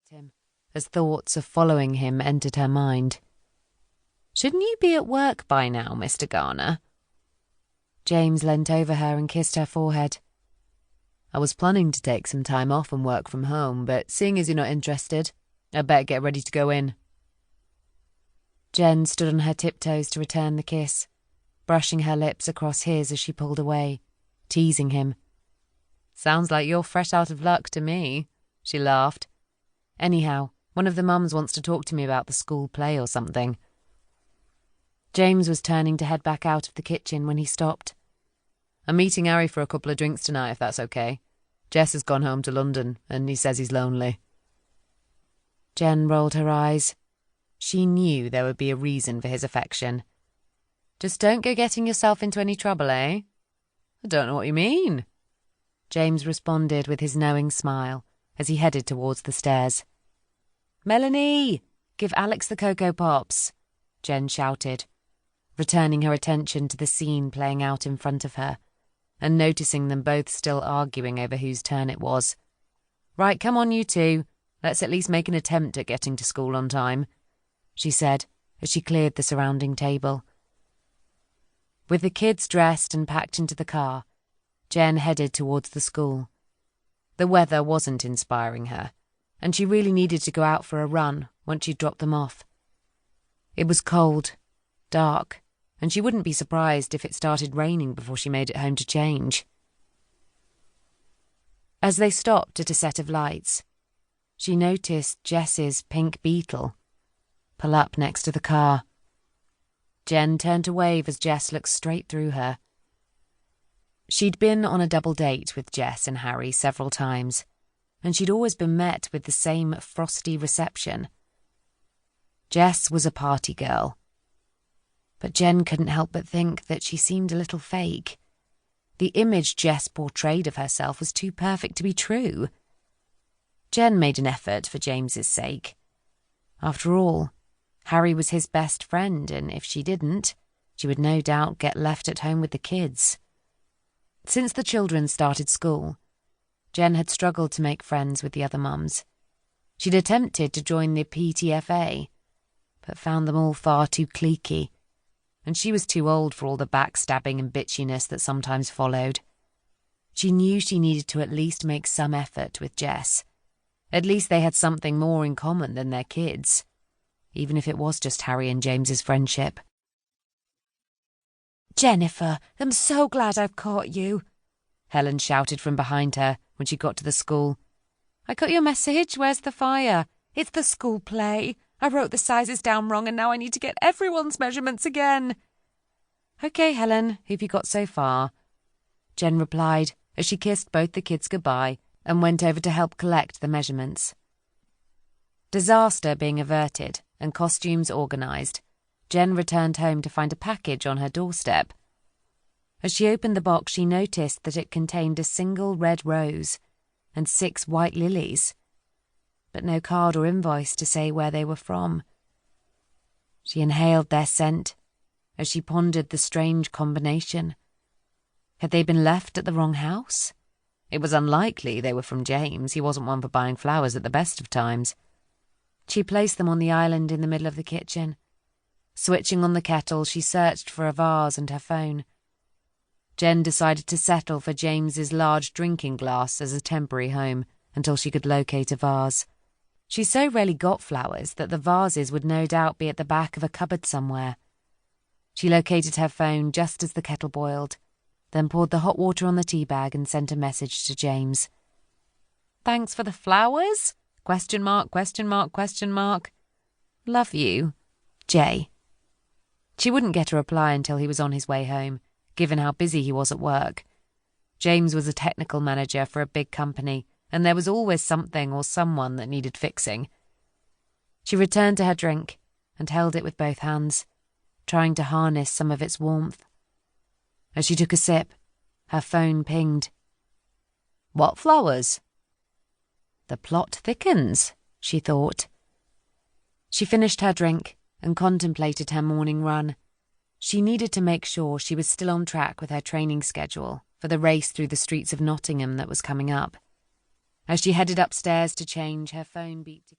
him, as thoughts of following him entered her mind. "Shouldn't you be at work by now, Mr. Garner?" James leant over her and kissed her forehead. "I was planning to take some time off and work from home, but seeing as you're not interested, I'd better get ready to go in." Jen stood on her tiptoes to return the kiss, brushing her lips across his as she pulled away, teasing him. "Sounds like you're fresh out of luck to me," she laughed. "Anyhow, one of the mums wants to talk to me about the school play or something." James was turning to head back out of the kitchen when he stopped. "I'm meeting Harry for a couple of drinks tonight, if that's okay. Jess has gone home to London, and he says he's lonely." Jen rolled her eyes. She knew there would be a reason for his affection. "Just don't go getting yourself into any trouble, eh?" "I don't know what you mean." James responded with his knowing smile as he headed towards the stairs. "Melanie, give Alex the Cocoa Pops," Jen shouted, returning her attention to the scene playing out in front of her, and noticing them both still arguing over whose turn it was. "Right, come on, you two. Let's at least make an attempt at getting to school on time," she said as she cleared the surrounding table. With the kids dressed and packed into the car, Jen headed towards the school. The weather wasn't inspiring her, and she really needed to go out for a run once she'd dropped them off. It was cold, dark, and she wouldn't be surprised if it started raining before she made it home to change. As they stopped at a set of lights, she noticed Jess's pink Beetle pull up next to the car. Jen turned to wave as Jess looked straight through her. She'd been on a double date with Jess and Harry several times, and she'd always been met with the same frosty reception. Jess was a party girl, but Jen couldn't help but think that she seemed a little fake. The image Jess portrayed of herself was too perfect to be true. Jen made an effort for James's sake. After all, Harry was his best friend, and if she didn't, she would no doubt get left at home with the kids. Since the children started school, Jen had struggled to make friends with the other mums. She'd attempted to join the PTFA, but found them all far too cliquey, and she was too old for all the backstabbing and bitchiness that sometimes followed. She knew she needed to at least make some effort with Jess. At least they had something more in common than their kids, even if it was just Harry and James's friendship. "Jennifer, I'm so glad I've caught you," Helen shouted from behind her when she got to the school. "I got your message. Where's the fire?" "It's the school play. I wrote the sizes down wrong and now I need to get everyone's measurements again." "Okay, Helen, who've you got so far?" Jen replied as she kissed both the kids goodbye and went over to help collect the measurements. Disaster being averted and costumes organised, Jen returned home to find a package on her doorstep. As she opened the box, she noticed that it contained a single red rose and 6 white lilies, but no card or invoice to say where they were from. She inhaled their scent as she pondered the strange combination. Had they been left at the wrong house? It was unlikely they were from James. He wasn't one for buying flowers at the best of times. She placed them on the island in the middle of the kitchen. Switching on the kettle, she searched for a vase and her phone. Jen decided to settle for James's large drinking glass as a temporary home until she could locate a vase. She so rarely got flowers that the vases would no doubt be at the back of a cupboard somewhere. She located her phone just as the kettle boiled, then poured the hot water on the tea bag and sent a message to James. "Thanks for the flowers? ? Love you, Jay." She wouldn't get a reply until he was on his way home, given how busy he was at work. James was a technical manager for a big company, and there was always something or someone that needed fixing. She returned to her drink and held it with both hands, trying to harness some of its warmth. As she took a sip, her phone pinged. "What flowers?" "The plot thickens," she thought. She finished her drink and contemplated her morning run. She needed to make sure she was still on track with her training schedule for the race through the streets of Nottingham that was coming up. As she headed upstairs to change, her phone beeped again.